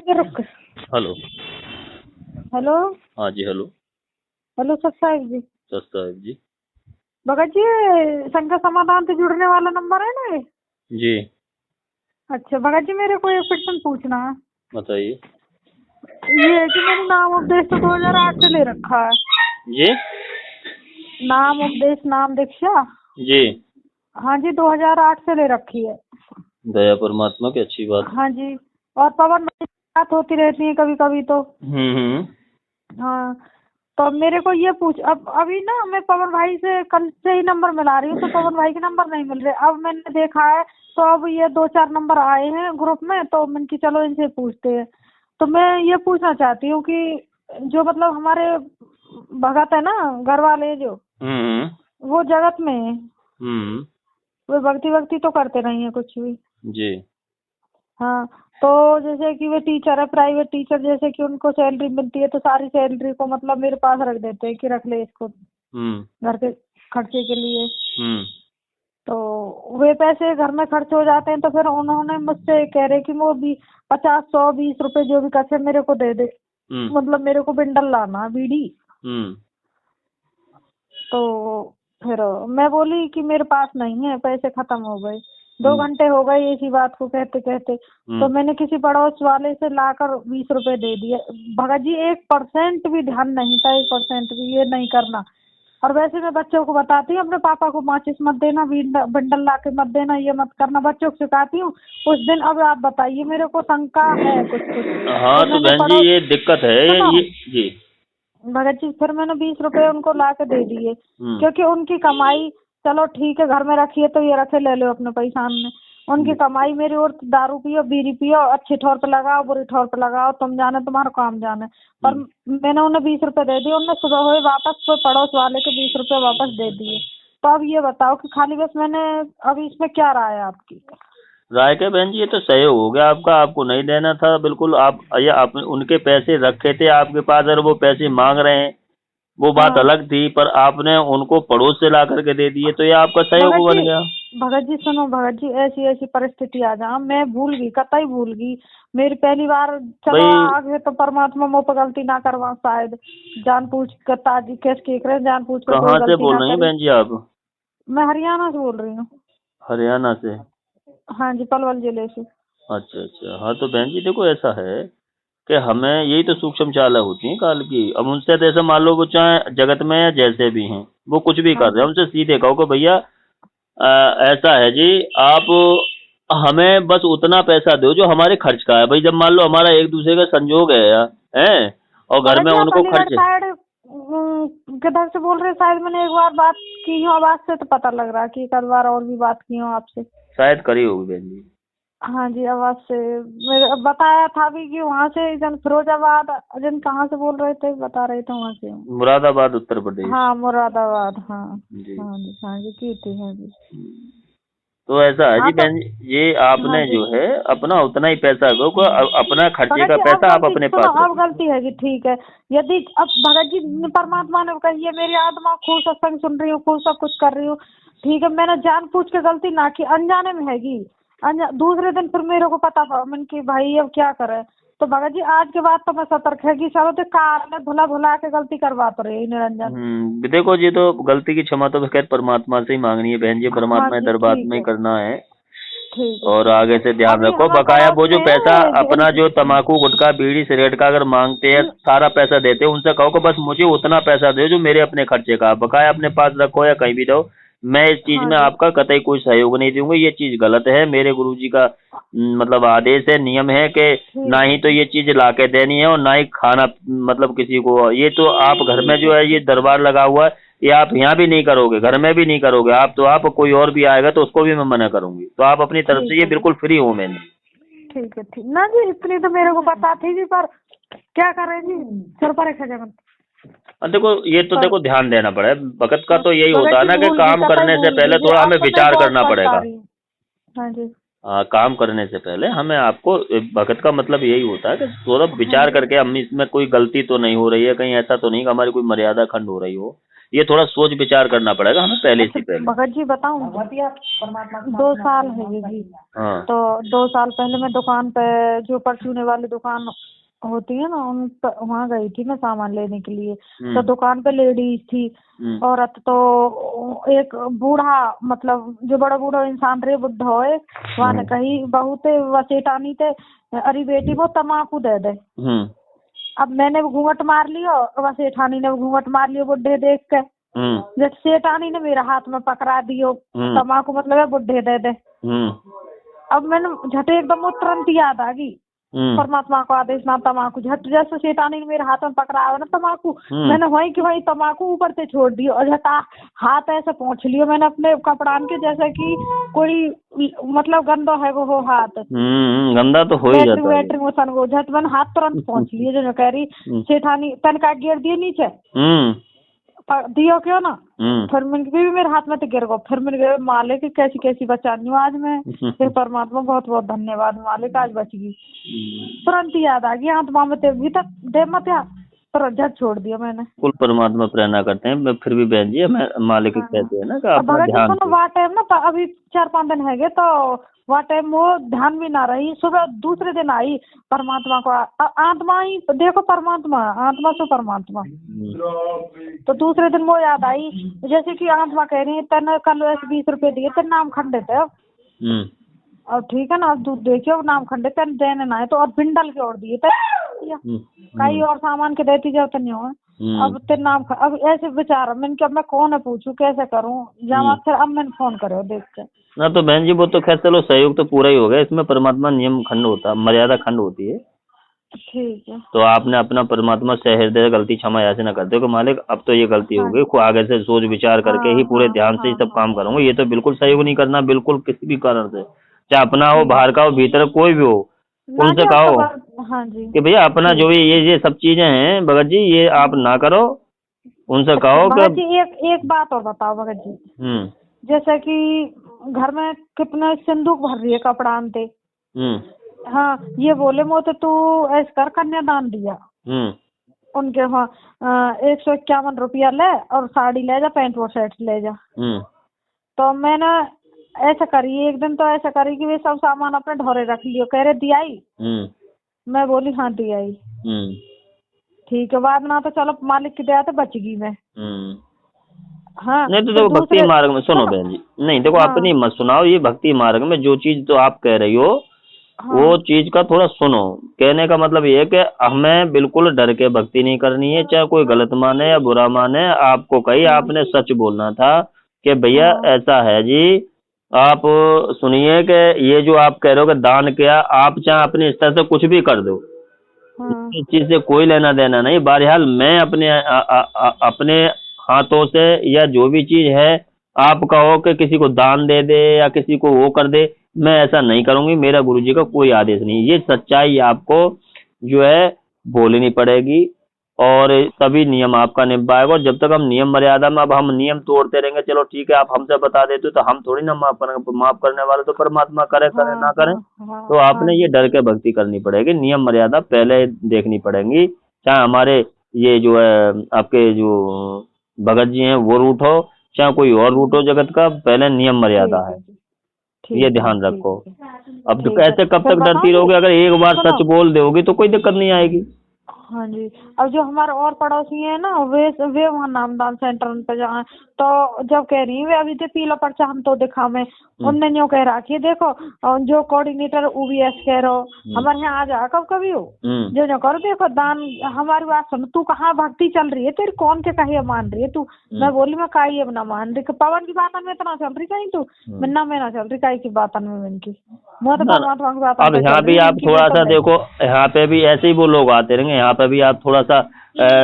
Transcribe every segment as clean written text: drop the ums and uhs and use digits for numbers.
रुक। Hello. Hello. हाँ जी, hello. Hello sir Sahib जी। Sir Sahib जी। भगत जी, ये शंका समाधान से जुड़ने वाला नंबर है ना ये? जी, अच्छा भगत जी, मेरे को एक क्वेश्चन पूछना है। बताइए। ये है कि मैंने नाम उपदेश तो 2008 से ले रखा है। जी। नाम उपदेश, नाम दीक्षा। जी। हाँ जी, 2008 से ले रखी है। दया परमात्मा की, अच्छी बात है। हाँ जी। और पवन भाई से बात होती रहती है कभी कभी तो। हम्म। हाँ। तो मेरे को ये पूछ, अब अभी ना मैं पवन भाई से कल से ही नंबर मिला रही हूँ, तो पवन भाई के नंबर नहीं मिल रहे। अब मैंने देखा है तो अब ये 2-4 नंबर आए हैं ग्रुप में, तो मैंने की चलो इनसे पूछते हैं। तो मैं ये पूछना चाहती हूँ कि जो मतलब हमारे भगत है ना, घर वाले जो, हम्म। वो जगत में है, हम्म। वो भक्ति वक्ति तो करते नहीं है कुछ भी। जी। हाँ। तो जैसे कि वे टीचर है, प्राइवेट टीचर, जैसे कि उनको सैलरी मिलती है तो सारी सैलरी को मतलब मेरे पास रख देते हैं कि रख ले इसको हम्म। घर के खर्चे के लिए। हम्म। तो वे पैसे घर में खर्च हो जाते हैं, तो फिर उन्होंने मुझसे कह रहे कि वो भी 50, 100, 20 रुपए जो भी कचे मेरे को दे दे। हम्म। मतलब मेरे को बिंडल लाना बीड़ी। हम्म। तो फिर मैं बोली कि मेरे पास नहीं है, पैसे खत्म हो गए। 2 घंटे हो गए इसी बात को कहते कहते। तो हम्म। मैंने किसी पड़ोस वाले से लाकर 20 रुपए दे दिए। भगत जी 1% भी ध्यान नहीं था, 1% भी ये नहीं करना। और वैसे मैं बच्चों को बताती हूँ, अपने पापा को माचिस मत देना, बंडल ला के मत देना, ये मत करना, बच्चों को सिखाती हूँ। उस दिन अब आप बताइए, मेरे को शंका है कुछ कुछ। हाँ तो तो मैंने बहन जी, पड़ोस, ये दिक्कत है सुनो ये। जी। भगत जी, फिर मैंने 20 रुपए उनको ला के दे दिए, हम्म। क्योंकि उनकी कमाई, चलो ठीक है घर में रखिए तो ये रखे, ले लो अपने पैसा में। उनकी कमाई मेरी और दारू पियो, बीड़ी पियो, अच्छी ठौर पे लगाओ, बुरी ठौर पे लगाओ, तुम जाने तुम्हारा काम जाने। पर मैंने उन्हें 20 रुपए दे दिए, उन्हें सुबह हुए वापस वो पड़ोस वाले के 20 रुपए वापस दे दिए। तो अब ये बताओ कि खाली बस मैंने, अभी इसमें क्या राय है आपकी? राय के बहन जी, ये तो सहयोग हो गया आपका। आपको नहीं देना था बिल्कुल। आप ये आप उनके पैसे रखे थे आपके पास और वो पैसे मांग रहे हैं, वो बात हाँ अलग थी, पर आपने उनको पड़ोस से ला करके दे दिए, तो ये आपका सहयोग भगत बन जी, गया। भगत जी सुनो भगत जी, ऐसी ऐसी परिस्थिति आ जा, मैं भूल गई, कतई भूल गई। मेरी पहली बार, चलो भाई, आगे तो परमात्मा मुझ पर गलती ना करवा शायद। जान पूछ कर ताजी केस के करे, जान पूछ कर कोई कहाँ से गलती बोल ना रही हैं करी। बहन जी आप? मैं हरियाणा से बोल रही हूँ। हरियाणा से? हाँ जी, पलवल जिले से। अच्छा अच्छा। हाँ तो बहन जी देखो, ऐसा है कि हमें यही तो सूक्ष्म चालें होती हैं काल की। अब उनसे तो ऐसे मान लो, वो चाहे जगत में या जैसे भी हैं, वो कुछ भी हाँ कर रहे हैं, जी। उनसे सीधे कहो कि भैया ऐसा है जी, आप हमें बस उतना पैसा दो जो हमारे खर्च का है। भाई जब मान लो हमारा एक दूसरे का संजोग है यार, हैं, और घर भगत में जी आप उनको अलीगढ़ खर्च। साइड किधर से बोल रहे हैं? शायद मैंने एक बार बात की हूँ, आवाज से तो पता लग रहा है कि एक बार और भी बात की हूँ आपसे। शायद करी होगी बहन जी। हाँ जी, आवाज से। मेरे बताया था भी कि वहाँ से जन फिरोजाबाद, जन कहाँ से बोल रहे थे, बता रहे थे वहाँ से हूँ। मुरादाबाद, उत्तर प्रदेश। हाँ मुरादाबाद, हाँ। जी। हाँ जी की थी, हाँ जी। तो ऐसा है हाँ जी तो, बहन जी, ये हाँ आपने जी। जो है अपना उतना ही पैसा दो को, अपना खर्चे भगत का जी अब पैसा आप गलती अपने सुनो, पास अब रखो। गलती है जी, ठीक है। यदि अब भगत जी परमात्मा ने कही है, मेरी आत्मा खूब सत्संग सुन रही हूँ, खूब सब कुछ कर रही हूँ, ठीक है, मैंने जान पूछ के गलती ना की, अनजाने में हैगी। दूसरे दिन फिर मेरे को पता पड़ा, मैंने कि भाई अब क्या करे। तो भगत जी आज के बाद तो मैं सतर्क है कि चलो तो कार में भुला भुला के गलती करवा तो रही निरंजन। देखो जी, तो गलती की क्षमा तो खैर परमात्मा से ही मांगनी है बहन जी, हाँ परमात्मा के जी दरबार ठीक में ही है, करना है। ठीक है, और ठीक आगे है। से ध्यान अभी रखो, हमारे बकाया पड़ोस वो जो पैसा अपना जो में तम्बाकू गुटखा बीड़ी सिगरेट का अगर मांगते हैं, सारा पैसा देते हैं, उनसे कहो कि बस मुझे उतना पैसा दो जो मेरे अपने खर्चे का, बकाया अपने पास रखो या कहीं भी दो। मैं इस चीज हाँ में जी आपका कतई कोई सहयोग नहीं दूंगा, ये चीज गलत है। मेरे गुरुजी का मतलब आदेश है, नियम है कि ना ठीक है, ही तो ये चीज ला के देनी है और ना ही खाना, मतलब किसी को। ये तो आप घर में ठीक है, जो है ये दरबार लगा हुआ है, ये आप यहाँ भी नहीं करोगे, घर में भी नहीं करोगे आप, तो आप कोई और भी आएगा तो उसको भी मैं मना करूंगी। तो आप अपनी तरफ से, ठीक ये है जी, बिल्कुल फ्री हूँ मैंने। ठीक है, ठीक ना जी, इतनी तो मेरे को पता थी जी, पर क्या करें जी, सर पर एक जगह देखो, ये तो पर। देखो ध्यान देना पड़ेगा, भगत का तो यही भगत होता है जी ना कि भूल गई, काम कतई करने से भूल गई पहले जी, थोड़ा अब हमें तो मैं विचार बहुत करना पछता पड़ेगा। रही हूँ। हाँ जी। काम करने से पहले हमें आपको, भगत का मतलब यही होता है कि थोड़ा हाँ विचार जी। करके हम इसमें कोई गलती तो नहीं हो रही है, कहीं ऐसा तो नहीं कि हमारी कोई मर्यादा खंड हो रही हो, ये थोड़ा सोच विचार करना पड़ेगा हमें पहले से पहले। भगत जी बताऊं, 2 साल है ये जी। हाँ। तो 2 साल पहले मैं दुकान पे, जो परचूने वाली दुकान होती है ना, वहाँ गई थी मैं सामान लेने के लिए। तो दुकान पे लेडीज थी, औरत, तो एक बूढ़ा, मतलब जो बड़ा बूढ़ा इंसान रहे, बुढ़ा हो, वहाँ ने कही बहू ते वसेटानी थे, अरे बेटी वो तम्बाकू दे दे। अब मैंने घूंघट मार लियो, वसेठानी ने घूंघट मार लियो बुढ़े देख के। जब सेठानी ने मेरा हाथ में पकड़ा दियो, तम्बाकू मतलब है बुढ़े दे दे। अब मैंने झटे एकदम वो तुरंत याद आ गई, परमात्मा को आदेश ना तम्बाकू। झट जैसे सेठानी ने मेरे हाथ में पकड़ा ना तम्बाकू, मैंने वहीं की वहीं तम्बाकू ऊपर से छोड़ दियो और झटा हाथ ऐसे पहुंच लियो मैंने अपने कपड़ान के, जैसे कि कोई मतलब गंदा है वो हाथ। गंदा तो हो ही जाता है। बैटरी मोशन वो झट मैंने हाथ तुरंत पहुंच लिए, जो कह रही सेठानी तन का गिर दिए नीचे, दियो क्यों ना। फिर मैंने मेरे हाथ में तो गिर गो। फिर मैंने मालिक कैसी कैसी बचानी हूँ आज मैं, फिर परमात्मा बहुत बहुत धन्यवाद मालिक, आज बच गई। तुरंत याद आ गई, आत्मा में भी तक दे मत झट छोड़ दिया मैंने। कुल परमात्मा प्रेरणा करते हैं, फिर भी बहन जी हमें मालिक कहते हैं ना कि अपना ध्यान। वहाँ टाइम ना अभी 4-5 दिन है तो वहाँ टाइम वो ध्यान भी ना रही। सुबह दूसरे दिन आई परमात्मा को, आत्मा ही देखो, परमात्मा आत्मा से परमात्मा। तो दूसरे दिन वो याद आई, जैसे कि आत्मा कह रही है तेने कल वैसे 20 रुपए दिए, तेरे नाम खंडित है और ठीक है ना, अब तू देखियो नाम खंडित तेने देने ना है तो, और बिंडल के और दिए थे कई और सामान के देती जाओ तो नहीं हो। अब तेरे नाम अब ऐसे विचार मैंने कि अब मैं कौन है पूछूं, कैसे करूं जमा। फिर अब मैंने फोन करो देख के ना। तो बहन जी वो तो खैर चलो सहयोग तो पूरा ही हो गया, इसमें परमात्मा नियम खंड होता, मर्यादा खंड होती है। ठीक है। तो आपने अपना परमात्मा से हृदय गलती क्षमा ऐसे ना करते हो कि मालिक अब तो ये गलती हो गई, आगे से सोच विचार करके ही पूरे ध्यान से ही सब काम करूंगा। ये तो बिल्कुल सहयोग नहीं करना, बिल्कुल किसी भी कारण से, चाहे अपना हो, बाहर का हो, भीतर कोई भी हो, उनसे कहो हाँ जी कि भैया अपना जो भी ये सब चीजें हैं भगत जी ये आप ना करो, उनसे कहो कि भगत जी एक बात और बताओ भगत जी, जैसे कि घर में कितने सिंदूक भर रही है कपड़ा आनते, हाँ ये बोले मो तो तू ऐसे कर कन्यादान दिया उनके वहाँ 151 रुपया ले और साड़ी ले जा, पैंट और शर्ट ले जा। तो मैंने ऐसा करी, एक दिन तो ऐसा करी कि वे सब सामान अपने ढोरे रख लियो, कह रहे दियाई। मैं बोली हाँ दियाई, ठीक है। बाद में तो चलो मालिक की दया तो बच गई मैं। हाँ नहीं तो देखो भक्ति मार्ग में सुनो बहन जी, नहीं देखो अपनी मत सुनाओ, ये भक्ति मार्ग में जो चीज तो आप कह रही हो वो चीज का थोड़ा सुनो। कहने का मतलब ये है कि हमें बिल्कुल डर के भक्ति नहीं करनी है, चाहे कोई गलत माने या बुरा माने। आपको कही आपने सच बोलना था कि भैया ऐसा है जी, आप सुनिए कि ये जो आप कह रहे हो कि दान किया, आप चाहे अपने स्तर से कुछ भी कर दो, इस चीज से कोई लेना देना नहीं। बहरहाल मैं अपने हाथों से या जो भी चीज है, आप कहो कि किसी को दान दे दे या किसी को वो कर दे, मैं ऐसा नहीं करूंगी, मेरा गुरुजी का कोई आदेश नहीं। ये सच्चाई आपको जो है बोलनी पड़ेगी और तभी नियम आपका निभाएगा। और जब तक हम नियम मर्यादा में, अब हम नियम तोड़ते रहेंगे, चलो ठीक है आप हमसे बता देते हो तो हम थोड़ी ना माफ करेंगे, माफ करने वाले तो परमात्मा करे ना करें। तो आपने ये डर के भक्ति करनी पड़ेगी, नियम मर्यादा पहले देखनी पड़ेगी। चाहे हमारे ये जो है आपके जो भगत जी हैं वो रूट हो, चाहे कोई और रूट हो जगत का, पहले नियम मर्यादा है, ये ध्यान रखो। अब तो कैसे कब तक डरती रहोगे, अगर एक बार सच बोल दोगी तो कोई दिक्कत नहीं आएगी। हाँ जी। अब जो हमारे और पड़ोसी है ना, वे वहाँ नामदान सेंटर पे जहाँ, तो जब कह रही वे अभी तो पीला पर्चा हम तो दिखा में, उनने न्यू कह रहा कि देखो जो कोऑर्डिनेटर UBS कह रहो हमारे यहाँ आ जा कब कभी हो, जो करो देखो दान हमारी बात सुन, तू कहाँ भक्ति चल रही है तेरी, कौन के कहे मान रही है तू। मैं बोली मैं काई अब ना मान रही, पवन की बात में इतना चल रही कहीं तू, मैं ना चल रही काई की बात में इनकी, मैं तो परमात्मा की बात। अब यहाँ भी आप थोड़ा सा देखो, यहाँ पे भी ऐसे ही वो लोग आते रहेंगे, यहाँ पे भी आप थोड़ा सा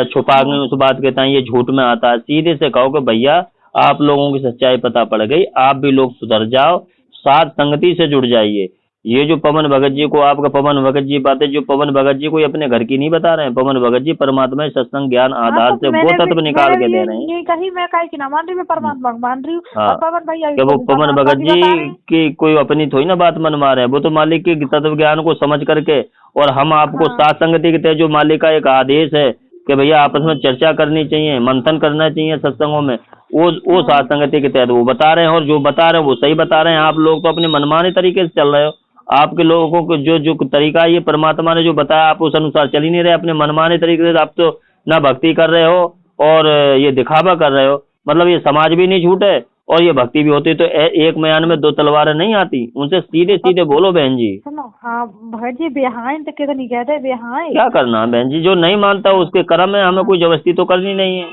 छुपा के उस बात कहता है ये झूठ में आता है। सीधे से कहो कि भैया आप लोगों की सच्चाई पता पड़ गई, आप भी लोग सुधर जाओ, साथ संगति से जुड़ जाइए। ये जो पवन भगत जी को, आपका पवन भगत जी बातें, जो पवन भगत जी को अपने घर की नहीं बता रहे हैं, पवन भगत जी परमात्मा सत्संग ज्ञान आधार से वो तत्व निकाल के दे रहे हैं। कहीं मैं काहे की ना मान रही, मैं परमात्मा मान रही हूँ। पवन भैया वो पवन भगत जी की कोई अपनी थोड़ी ना बात मनवा रहे हैं, वो तो मालिक के तत्व ज्ञान को समझ करके, और हम आपको साथ संगति के तहत जो मालिक का एक आदेश है कि भैया आपस में चर्चा करनी चाहिए, मंथन करना चाहिए सत्संगों में, वो साथ संगति के तहत वो बता रहे हैं, और जो बता रहे हैं वो सही बता रहे हैं। आप लोग तो अपने मनमाने तरीके से चल रहे हो। आपके लोगों को जो जो तरीका ये परमात्मा ने जो बताया आप उस अनुसार चल ही नहीं रहे, अपने मनमाने तरीके से। आप तो ना भक्ति कर रहे हो और ये दिखावा कर रहे हो। मतलब ये समाज भी नहीं छूटे और ये भक्ति भी होती, तो एक म्यान में दो तलवारें नहीं आती। उनसे सीधे सीधे बोलो बहन जी। सुनो, हाँ भगत जी, बेहाय तो कितनी कहते बेहाय। क्या करना है बहन जी, जो नहीं मानता उसके कर्म है, हमें कोई जबरदस्ती तो करनी नहीं है।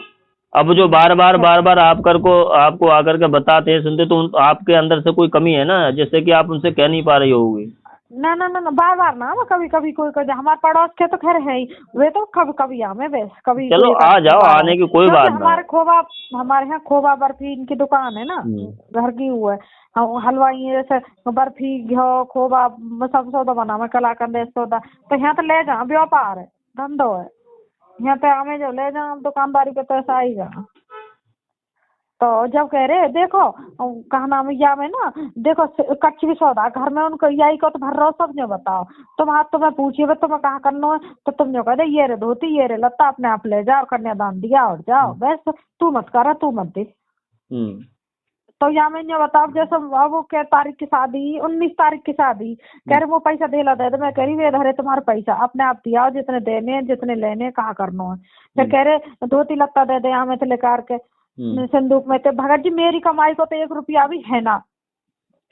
अब जो बार बार आपको आकर के बताते हैं, सुनते, तो आपके अंदर से कोई कमी है ना, जैसे कि आप उनसे कह नहीं पा रही होगी। ना ना ना ना, बार बार ना, कभी कभी कोई हमारे पड़ोस के तो खैर है ही, वे तो कभी कभी आवे बस, कभी चलो आ जाओ, आने की कोई बात ना। हमारे यहाँ खोवा बर्फी इनकी दुकान है ना, घर की वो है, हलवाई जैसे बर्फी घ्यो खोवा सब सौदा बना में कला कंदे सौदा, तो यहाँ तो ले जा, व्यापार है, धंधो है, यहाँ पे आवे जो ले जा, दुकानदारी पे तो ऐसा आएगा। तो जब कह रहे देखो कहा नाम या में ना, देखो कच्ची भी सौदा घर में उनको यही को तो भर रहा सब ने बताओ, तुम हाथ तुम्हें पूछिए तुम्हें कहा करना है, तो तुम जो कह दे ये रे धोती ये रे लत्ता अपने आप ले जाओ, कन्यादान दिया और जाओ, बस तू मत कर तू मत दे। तो या मैं ये बताओ, जैसे अब वो क्या तारीख की शादी, 19 तारीख की शादी, कह रहे वो पैसा दे ला दे, मैं कह रही वे धरे तुम्हारा पैसा अपने आप दिया, जितने देने जितने लेने कहा करना है। फिर कह रहे धोती लत्ता दे दे हमें तो लेकर के संदूक में। तो भगत जी मेरी कमाई को तो 1 रुपया भी है ना,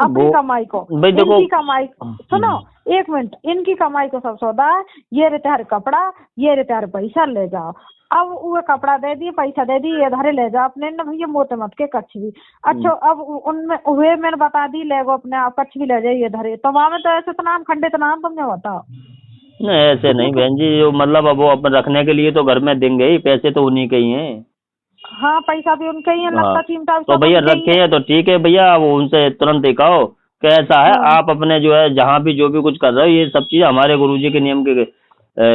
अपनी कमाई को, इनकी कमाई सुनो 1 मिनट, इनकी कमाई को सब सौदा है, ये रे त्यारे कपड़ा, ये रे त्यारे पैसा ले जाओ। अब वो कपड़ा दे दिए पैसा दे दिए, ये धरे ले जाओ अपने न भैया मोते मत के कच्छ भी। अच्छा अब उनमें हुए मैंने बता दी ले गो अपने आप कच्छ भी ले जाइए धरे, तो वहां में तो ऐसे तो नाम खंडित नाम तुमने बताओ। नहीं ऐसे नहीं बहन जी, जो मतलब अब वो अपन रखने के लिए तो घर में देंगे ही, पैसे तो उन्हीं के ही हैं। हाँ पैसा भी उनका ही है, लगता चिमटा तो भैया रखे हैं तो ठीक है भैया, वो उनसे तुरंत ही कहो कैसा है। आप अपने जो है जहाँ भी जो भी कुछ कर रहे हो, ये सब चीज हमारे गुरुजी के नियम के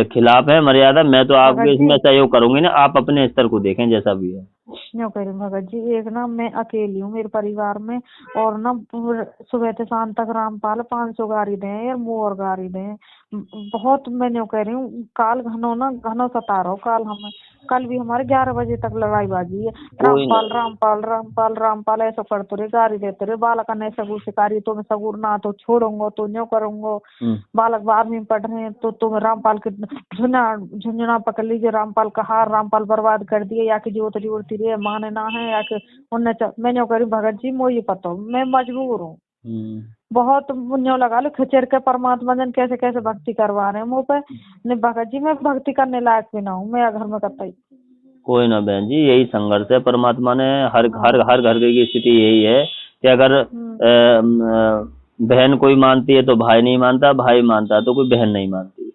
खिलाफ है, मर्यादा। मैं तो आपके इसमें सहयोग करूंगी ना, आप अपने स्तर को देखें जैसा भी है। न्यू कह रही भगत जी, एक ना मैं अकेली हूँ मेरे परिवार में, और ना सुबह से शाम तक रामपाल 500 गाड़ी दें यार, मोर गाड़ी दें बहुत। मैं न्यू कह रही हूँ काल घनो सता रहा हूँ, कल भी हमारे 11 बजे तक लड़ाई बाजी है, रामपाल रामपाल रामपाल रामपाल ऐसा करते रहे, गाड़ी देते रहे, बालक ने सगुर शिकारी, तो मैं सगुर ना तो छोड़ूंगा तो न्यू करूंगा, बालक 12वीं में पढ़ रहे हैं तो तुम रामपाल के झुंझुना पकड़ लीजिए, रामपाल का हार रामपाल बर्बाद कर दिए, या कि जोत जोड़ती रही माने ना है, या कि उनने मैंने करी भगत जी मोई पता मैं मजबूर हूँ बहुत, मुन्यो लगा लो खिचड़ के परमात्मा जन कैसे कैसे भक्ति करवा रहे हैं मुँह पे। नहीं भगत जी मैं भक्ति करने लायक भी ना हूँ, मैं घर में कतई। कोई ना बहन जी, यही संघर्ष है। परमात्मा ने हर घर की स्थिति यही है कि अगर बहन कोई मानती है तो भाई नहीं मानता, भाई मानता है तो कोई बहन नहीं मानती।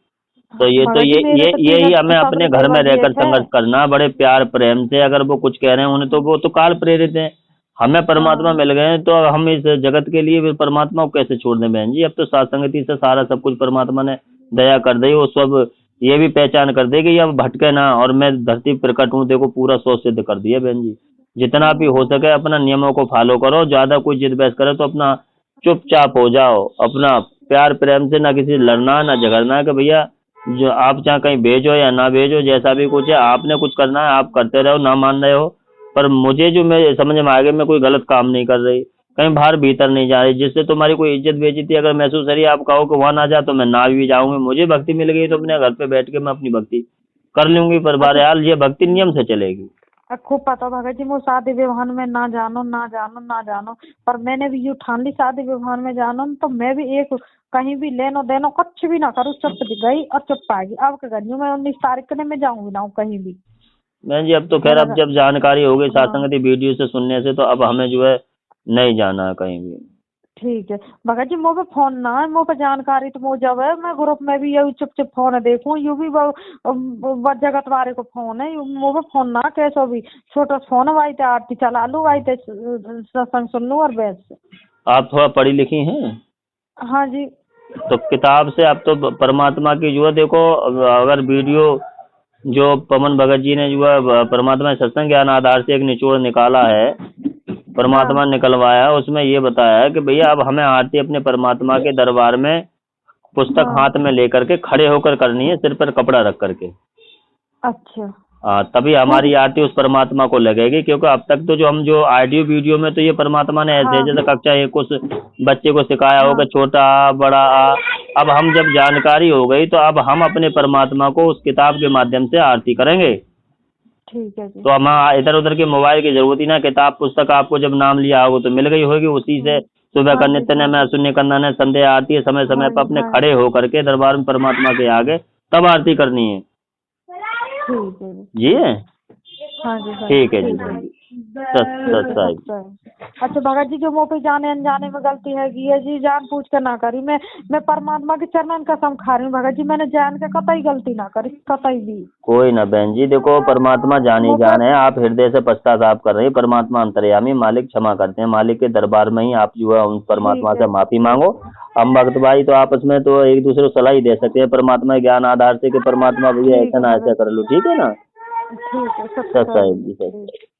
तो यही हमें अपने घर में रहकर संघर्ष करना, बड़े प्यार प्रेम से। अगर वो कुछ कह रहे हैं उन्हें तो वो तो काल प्रेरित है, हमें परमात्मा मिल गए हैं, तो हम इस जगत के लिए फिर परमात्मा को कैसे छोड़ दें बहन जी। अब तो सत्संगति से सारा सब कुछ परमात्मा ने दया कर दी, वो सब ये भी पहचान कर दे कि अब भटके ना, और मैं धरती प्रकट हूँ, देखो पूरा 100 सिद्ध कर दिया बहन जी। जितना भी हो सके अपना नियमों को फॉलो करो, ज्यादा कोई जिद बहस करे तो अपना चुपचाप हो जाओ, अपना प्यार प्रेम से, ना किसी लड़ना ना झगड़ना, कि भैया जो आप चाहे कहीं भेजो या ना भेजो, जैसा भी कुछ है आपने कुछ करना है आप करते रहो, ना मान रहे हो, पर मुझे जो मैं समझ में आ गया मैं कोई गलत काम नहीं कर रही, कहीं बाहर भीतर नहीं जा रही, जिससे तुम्हारी कोई इज्जत बेइज्जती अगर महसूस करी, आप कहो कि वहां ना जा, तो मैं ना भी जाऊंगी। मुझे भक्ति मिल गई तो अपने घर पे बैठ के मैं अपनी भक्ति कर लूंगी, पर बहरहाल ये भक्ति नियम से चलेगी। खूब पता भगत जी, मैं शादी विवाह में ना जानो, पर मैंने भी यू ठान ली शादी विवाह में जानो, तो मैं भी एक कहीं भी लेनो देनो कुछ भी ना करूँ, चुप गई और चुप आएगी। अब क्या करूँ मैं 19 तारीख के मैं जाऊंगी ना कहीं भी। बहन जी अब तो खैर अब जब जानकारी हो गई सत्संगति वीडियो से सुनने से, तो अब हमें जो है नहीं जाना है कहीं भी। ठीक है भगत जी, मुँह पे फोन ना है, मुँह पे जानकारी तो मुझे जब है, मैं ग्रुप में भी यही चुप फोन देखूं, यू भी जगत वाले को फोन है, मुँह पे फोन ना कैसो भी छोटा फोन वाई थे आरती चला लू, वाई थे सत्संग सुन लू और बैठ। आप थोड़ा पढ़ी लिखी हैं? हाँ जी। तो किताब से आप तो परमात्मा की जो है देखो, अगर वीडियो जो पवन भगत जी ने जो है परमात्मा सत्संग ज्ञान आधार से एक निचोड़ निकाला है, परमात्मा निकलवाया, उसमें ये बताया है कि भैया अब हमें आरती अपने परमात्मा के दरबार में पुस्तक हाथ में लेकर के खड़े होकर करनी है, सिर पर कपड़ा रख करके। अच्छा। तभी हमारी आरती उस परमात्मा को लगेगी, क्योंकि अब तक तो जो हम जो ऑडियो वीडियो में तो ये परमात्मा ने ऐसे हाँ जैसे कक्षा एक को बच्चे को सिखाया हाँ होगा, छोटा आ, बड़ा आ। अब हम जब जानकारी हो गई तो अब हम अपने परमात्मा को उस किताब के माध्यम से आरती करेंगे। ठीक है जी। तो हम इधर उधर के मोबाइल की जरूरत ही ना, किताब पुस्तक आपको जब नाम लिया होगा तो मिल गई होगी, उसी से सुबह का हाँ जी नित्य हाँ में जी शून्य कंदन है, संध्या आरती है, समय समय हाँ पर जी अपने हाँ खड़े होकर के दरबार में परमात्मा के आगे तब आरती करनी है। ठीक है जी। जी हाँ जी हाँ ठीक जी है जी ठीक है। बहन जी। ठीक है सत्साई। अच्छा है। अच्छा भगत जी, जो मुँह पे जाने अनजाने में गलती है ये जी जान पूछ कर ना करी। मैं परमात्मा के चरणन कसम खा रही हूँ भगत जी, मैंने जान के कतई गलती ना करी, कतई भी। कोई ना बहन जी, देखो परमात्मा जान ही मुँह पे जान है, आप हृदय से पश्चाताप कर रहे हैं, परमात्मा अंतर्यामी मालिक क्षमा करते हैं, मालिक के दरबार में ही आप जो है उन परमात्मा ठीक से है माफी मांगो। हम भक्त भाई तो आपस में तो एक दूसरे को सलाह ही दे सकते हैं परमात्मा के ज्ञान आधार से कि परमात्मा भैया ठीक ऐसा है ना ऐसा भगत कर लो, ठीक है ना। जी। ठीक है सत्साई सत्संग जी, जी। सत्साई।